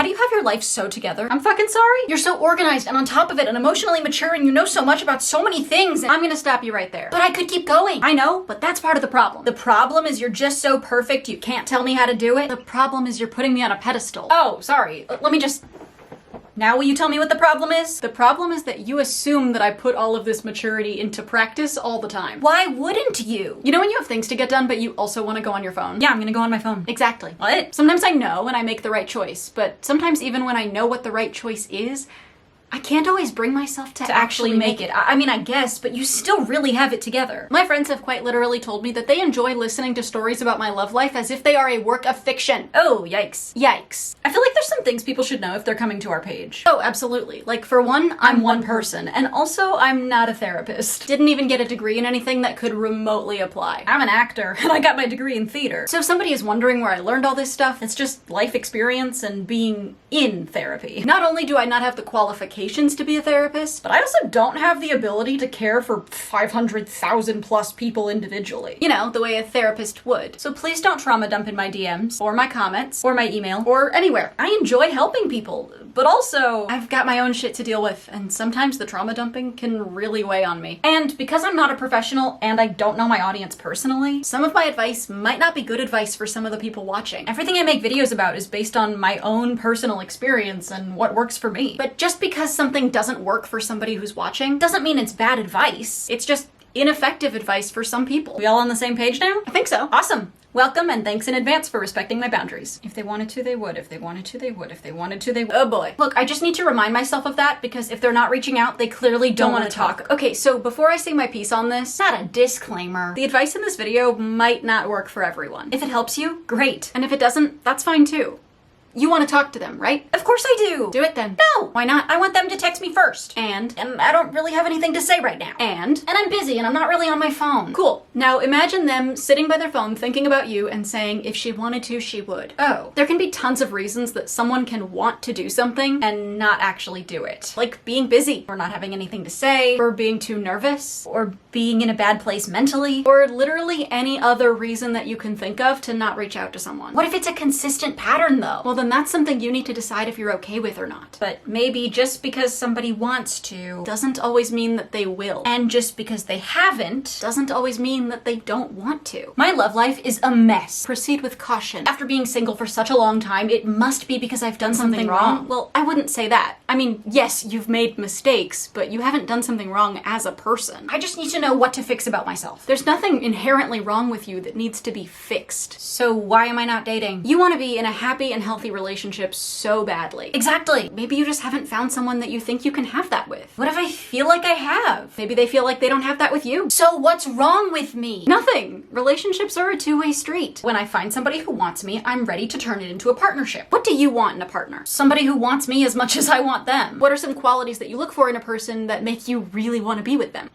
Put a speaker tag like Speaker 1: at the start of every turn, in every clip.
Speaker 1: How do you have your life so together? I'm fucking sorry. You're so organized and on top of it and emotionally mature and you know so much about so many things. I'm gonna stop you right there. But I could keep going. I know, but that's part of the problem. The problem is you're just so perfect you can't tell me how to do it. The problem is you're putting me on a pedestal. Oh, sorry. Let me just... Now will you tell me what the problem is? The problem is that you assume that I put all of this maturity into practice all the time. Why wouldn't you? You know when you have things to get done, but you also want to go on your phone? Yeah, I'm gonna go on my phone. Exactly. What? Sometimes I know and I make the right choice, but sometimes even when I know what the right choice is, I can't always bring myself to actually make it. I mean, I guess, but you still really have it together. My friends have quite literally told me that they enjoy listening to stories about my love life as if they are a work of fiction. Oh, yikes. Yikes. I feel like there's some things people should know if they're coming to our page. Oh, absolutely. Like, for one, I'm one person, and also I'm not a therapist. Didn't even get a degree in anything that could remotely apply. I'm an actor, and I got my degree in theater. So if somebody is wondering where I learned all this stuff, it's just life experience and being in therapy. Not only do I not have the qualifications to be a therapist, but I also don't have the ability to care for 500,000 plus people individually. You know, the way a therapist would. So please don't trauma dump in my DMs, or my comments, or my email, or anywhere. I enjoy helping people, but also I've got my own shit to deal with, and sometimes the trauma dumping can really weigh on me. And because I'm not a professional and I don't know my audience personally, some of my advice might not be good advice for some of the people watching. Everything I make videos about is based on my own personal experience and what works for me. But just because something doesn't work for somebody who's watching doesn't mean it's bad advice. It's just ineffective advice for some people. We all on the same page now? I think so. Awesome. Welcome and thanks in advance for respecting my boundaries. If they wanted to, they would. If they wanted to, they would. If they wanted to, they would. Oh boy. Look, I just need to remind myself of that because if they're not reaching out, they clearly don't want to talk. Okay, so before I say my piece on this, not a disclaimer. The advice in this video might not work for everyone. If it helps you, great. And if it doesn't, that's fine too. You want to talk to them, right? Of course I do. Do it then. No. Why not? I want them to text me first. And I don't really have anything to say right now. And I'm busy and I'm not really on my phone. Cool. Now imagine them sitting by their phone thinking about you and saying if she wanted to, she would. Oh. There can be tons of reasons that someone can want to do something and not actually do it. Like being busy, or not having anything to say, or being too nervous, or being in a bad place mentally, or literally any other reason that you can think of to not reach out to someone. What if it's a consistent pattern though? Well, then that's something you need to decide if you're okay with or not. But maybe just because somebody wants to doesn't always mean that they will. And just because they haven't doesn't always mean that they don't want to. My love life is a mess. Proceed with caution. After being single for such a long time, it must be because I've done something wrong. Well, I wouldn't say that. I mean, yes, you've made mistakes, but you haven't done something wrong as a person. I just need to know what to fix about myself. There's nothing inherently wrong with you that needs to be fixed. So why am I not dating? You want to be in a happy and healthy relationship so badly. Exactly. Maybe you just haven't found someone that you think you can have that with. What if I feel like I have? Maybe they feel like they don't have that with you. So what's wrong with me? Nothing. Relationships are a two-way street. When I find somebody who wants me, I'm ready to turn it into a partnership. What do you want in a partner? Somebody who wants me as much as I want them. What are some qualities that you look for in a person that make you really want to be with them?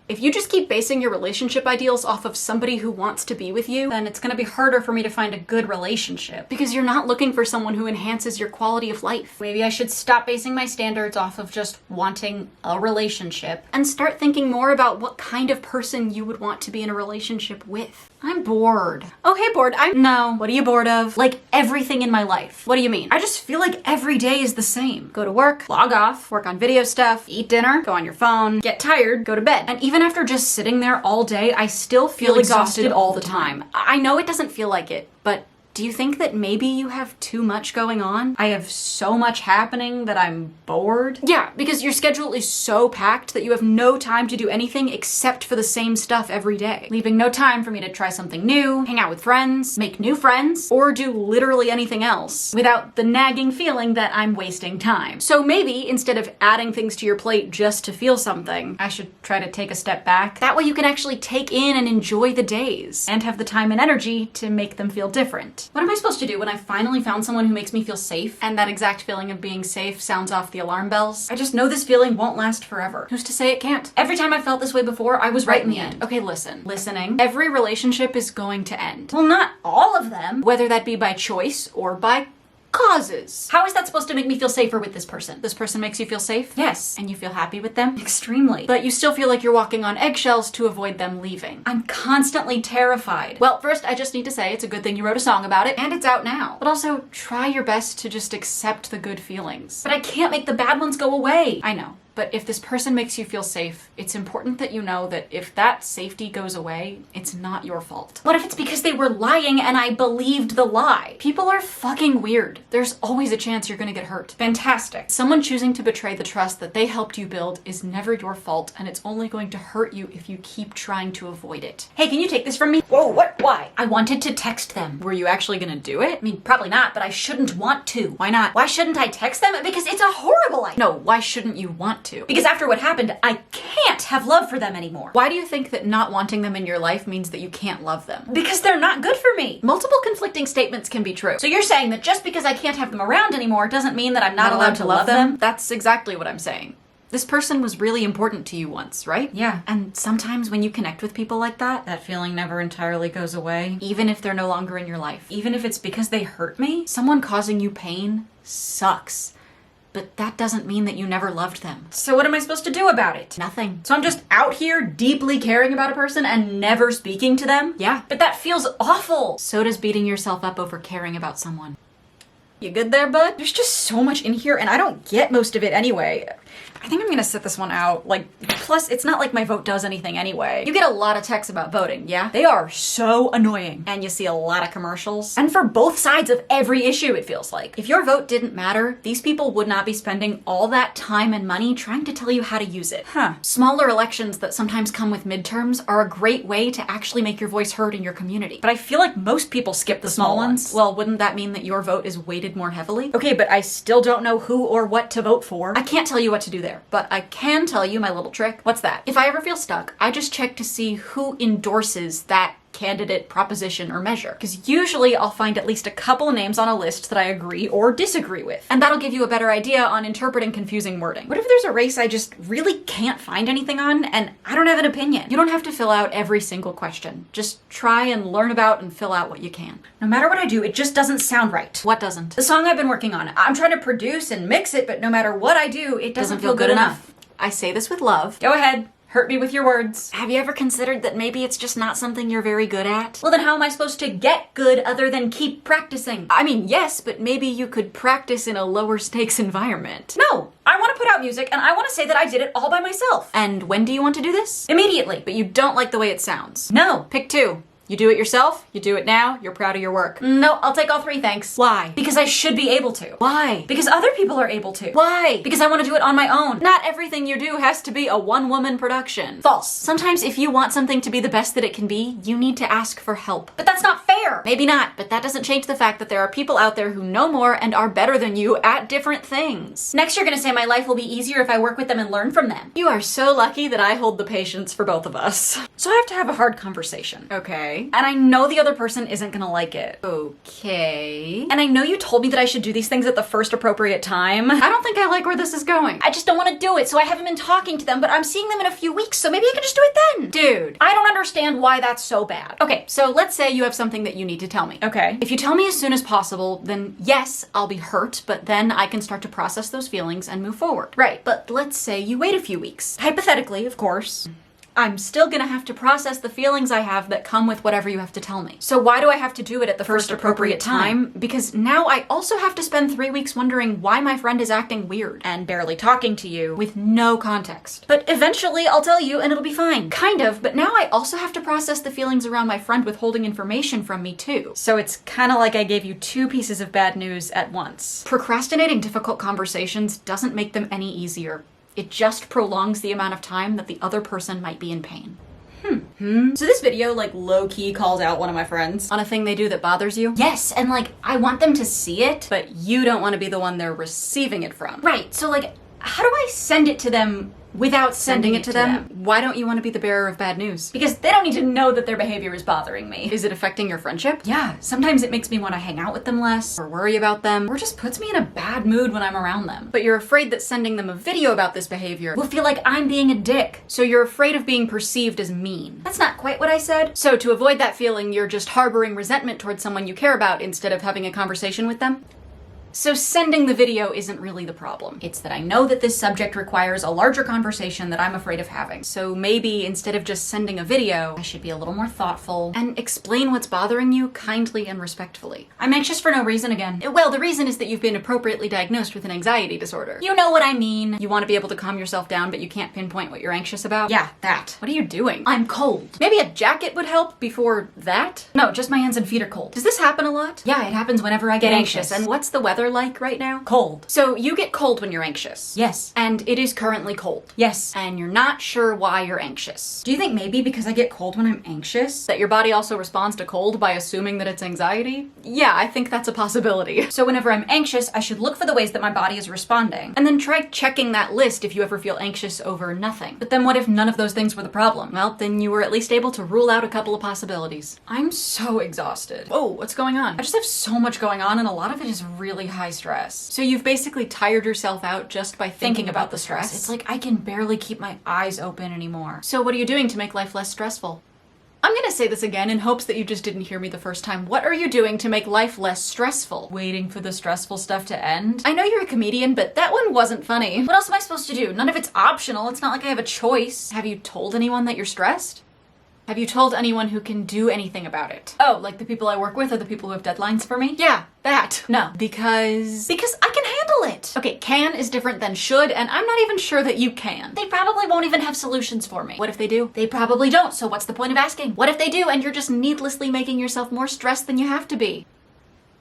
Speaker 1: If you just keep basing your relationship ideals off of somebody who wants to be with you, then it's gonna be harder for me to find a good relationship because you're not looking for someone who enhances your quality of life. Maybe I should stop basing my standards off of just wanting a relationship and start thinking more about what kind of person you would want to be in a relationship with. I'm bored. Oh, hey, bored. No. What are you bored of? Like everything in my life. What do you mean? I just feel like every day is the same. Go to work, log off, work on video stuff, eat dinner, go on your phone, get tired, go to bed. And even after just sitting there all day, I still feel exhausted all the time. I know it doesn't feel like it, but do you think that maybe you have too much going on? I have so much happening that I'm bored? Yeah, because your schedule is so packed that you have no time to do anything except for the same stuff every day, leaving no time for me to try something new, hang out with friends, make new friends, or do literally anything else without the nagging feeling that I'm wasting time. So maybe instead of adding things to your plate just to feel something, I should try to take a step back. That way you can actually take in and enjoy the days and have the time and energy to make them feel different. What am I supposed to do when I finally found someone who makes me feel safe and that exact feeling of being safe sounds off the alarm bells? I just know this feeling won't last forever. Who's to say it can't? Every time I felt this way before, I was right in the end. Okay, listen. Listening. Every relationship is going to end. Well, not all of them, whether that be by choice or by causes. How is that supposed to make me feel safer with this person? This person makes you feel safe? Yes. And you feel happy with them? Extremely. But you still feel like you're walking on eggshells to avoid them leaving. I'm constantly terrified. Well, first, I just need to say it's a good thing you wrote a song about it, and it's out now. But also, try your best to just accept the good feelings. But I can't make the bad ones go away. I know. But if this person makes you feel safe, it's important that you know that if that safety goes away, it's not your fault. What if it's because they were lying and I believed the lie? People are fucking weird. There's always a chance you're gonna get hurt. Fantastic. Someone choosing to betray the trust that they helped you build is never your fault, and it's only going to hurt you if you keep trying to avoid it. Hey, can you take this from me? Whoa, what? Why? I wanted to text them. Were you actually gonna do it? I mean, probably not, but I shouldn't want to. Why not? Why shouldn't I text them? Because it's a horrible idea. No, why shouldn't you want to? Because after what happened, I can't have love for them anymore. Why do you think that not wanting them in your life means that you can't love them? Because they're not good for me. Multiple conflicting statements can be true. So you're saying that just because I can't have them around anymore doesn't mean that I'm not allowed to love them? That's exactly what I'm saying. This person was really important to you once, right? Yeah. And sometimes when you connect with people like that, that feeling never entirely goes away, even if they're no longer in your life. Even if it's because they hurt me, someone causing you pain sucks. But that doesn't mean that you never loved them. So what am I supposed to do about it? Nothing. So I'm just out here deeply caring about a person and never speaking to them? Yeah. But that feels awful. So does beating yourself up over caring about someone. You good there, bud? There's just so much in here and I don't get most of it anyway. I think I'm gonna sit this one out. Plus it's not like my vote does anything anyway. You get a lot of texts about voting, yeah? They are so annoying. And you see a lot of commercials. And for both sides of every issue, it feels like. If your vote didn't matter, these people would not be spending all that time and money trying to tell you how to use it. Smaller elections that sometimes come with midterms are a great way to actually make your voice heard in your community. But I feel like most people skip the small ones. Well, wouldn't that mean that your vote is weighted more heavily? Okay, but I still don't know who or what to vote for. I can't tell you what to do there, but I can tell you my little trick. What's that? If I ever feel stuck, I just check to see who endorses that candidate, proposition, or measure. Because usually I'll find at least a couple of names on a list that I agree or disagree with. And that'll give you a better idea on interpreting confusing wording. What if there's a race I just really can't find anything on and I don't have an opinion? You don't have to fill out every single question. Just try and learn about and fill out what you can. No matter what I do, it just doesn't sound right. What doesn't? The song I've been working on. I'm trying to produce and mix it, but no matter what I do, it doesn't feel good enough. I say this with love. Go ahead. Hurt me with your words. Have you ever considered that maybe it's just not something you're very good at? Well, then how am I supposed to get good other than keep practicing? I mean, yes, but maybe you could practice in a lower stakes environment. No, I want to put out music and I want to say that I did it all by myself. And when do you want to do this? Immediately. But you don't like the way it sounds. No. Pick two. You do it yourself, you do it now, you're proud of your work. No, I'll take all three, thanks. Why? Because I should be able to. Why? Because other people are able to. Why? Because I want to do it on my own. Not everything you do has to be a one-woman production. False. Sometimes if you want something to be the best that it can be, you need to ask for help. But that's not fair. Maybe not, but that doesn't change the fact that there are people out there who know more and are better than you at different things. Next you're gonna say my life will be easier if I work with them and learn from them. You are so lucky that I hold the patience for both of us. So I have to have a hard conversation. Okay. And I know the other person isn't gonna like it. Okay. And I know you told me that I should do these things at the first appropriate time. I don't think I like where this is going. I just don't want to do it, so I haven't been talking to them, but I'm seeing them in a few weeks, so maybe I can just do it then. Dude, I don't understand why that's so bad. Okay, so let's say you have something that you need to tell me. Okay. If you tell me as soon as possible, then yes, I'll be hurt, but then I can start to process those feelings and move forward. Right, but let's say you wait a few weeks. Hypothetically, of course. I'm still gonna have to process the feelings I have that come with whatever you have to tell me. So why do I have to do it at the first appropriate time? Because now I also have to spend 3 weeks wondering why my friend is acting weird and barely talking to you with no context. But eventually I'll tell you and it'll be fine. Kind of, but now I also have to process the feelings around my friend withholding information from me too. So it's kind of like I gave you 2 pieces of bad news at once. Procrastinating difficult conversations doesn't make them any easier. It just prolongs the amount of time that the other person might be in pain. So this video low-key calls out one of my friends on a thing they do that bothers you? Yes, and I want them to see it, but you don't want to be the one they're receiving it from. Right, so how do I send it to them without sending it to them? Why don't you want to be the bearer of bad news? Because they don't need to know that their behavior is bothering me. Is it affecting your friendship? Yeah, sometimes it makes me want to hang out with them less, or worry about them, or just puts me in a bad mood when I'm around them. But you're afraid that sending them a video about this behavior will feel like I'm being a dick. So you're afraid of being perceived as mean. That's not quite what I said. So to avoid that feeling, you're just harboring resentment towards someone you care about instead of having a conversation with them? So sending the video isn't really the problem. It's that I know that this subject requires a larger conversation that I'm afraid of having. So maybe instead of just sending a video, I should be a little more thoughtful and explain what's bothering you kindly and respectfully. I'm anxious for no reason again. Well, the reason is that you've been appropriately diagnosed with an anxiety disorder. You know what I mean. You want to be able to calm yourself down, but you can't pinpoint what you're anxious about. Yeah, that. What are you doing? I'm cold. Maybe a jacket would help before that? No, just my hands and feet are cold. Does this happen a lot? Yeah, it happens whenever I get anxious. And what's the weather like right now? Cold. So you get cold when you're anxious? Yes. And it is currently cold? Yes. And you're not sure why you're anxious? Do you think maybe because I get cold when I'm anxious, that your body also responds to cold by assuming that it's anxiety? Yeah, I think that's a possibility. So whenever I'm anxious, I should look for the ways that my body is responding, and then try checking that list if you ever feel anxious over nothing. But then what if none of those things were the problem? Well, then you were at least able to rule out a couple of possibilities. I'm so exhausted. Whoa, what's going on? I just have so much going on, and a lot of it is really high stress. So you've basically tired yourself out just by thinking about the stress. It's like I can barely keep my eyes open anymore. So what are you doing to make life less stressful? I'm gonna say this again in hopes that you just didn't hear me the first time. What are you doing to make life less stressful? Waiting for the stressful stuff to end? I know you're a comedian, but that one wasn't funny. What else am I supposed to do? None of it's optional. It's not like I have a choice. Have you told anyone that you're stressed? Have you told anyone who can do anything about it? Oh, like the people I work with or the people who have deadlines for me? Yeah, that. No, because I can handle it. Okay, can is different than should, and I'm not even sure that you can. They probably won't even have solutions for me. What if they do? They probably don't, so what's the point of asking? What if they do and you're just needlessly making yourself more stressed than you have to be?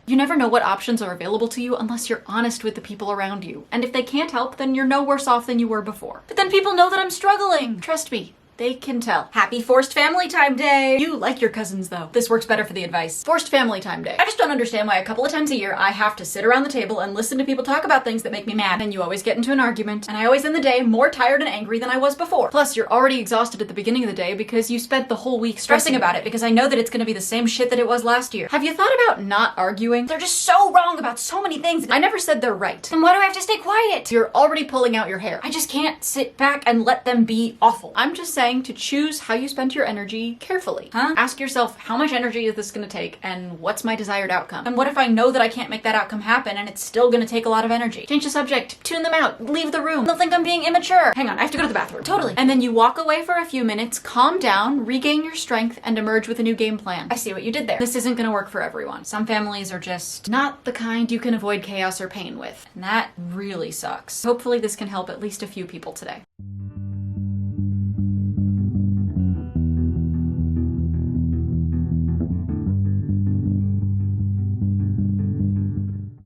Speaker 1: You never know what options are available to you unless you're honest with the people around you. And if they can't help, then you're no worse off than you were before. But then people know that I'm struggling. Trust me. They can tell. Happy forced family time day! You like your cousins though. This works better for the advice. Forced family time day. I just don't understand why a couple of times a year I have to sit around the table and listen to people talk about things that make me mad. And you always get into an argument. And I always end the day more tired and angry than I was before. Plus, you're already exhausted at the beginning of the day because you spent the whole week stressing about it because I know that it's gonna be the same shit that it was last year. Have you thought about not arguing? They're just so wrong about so many things. I never said they're right. Then why do I have to stay quiet? You're already pulling out your hair. I just can't sit back and let them be awful. I'm just saying to choose how you spend your energy carefully. Ask yourself, how much energy is this gonna take and what's my desired outcome? And what if I know that I can't make that outcome happen and it's still gonna take a lot of energy? Change the subject, tune them out, leave the room. They'll think I'm being immature. Hang on, I have to go to the bathroom. Totally. And then you walk away for a few minutes, calm down, regain your strength, and emerge with a new game plan. I see what you did there. This isn't gonna work for everyone. Some families are just not the kind you can avoid chaos or pain with. And that really sucks. Hopefully this can help at least a few people today.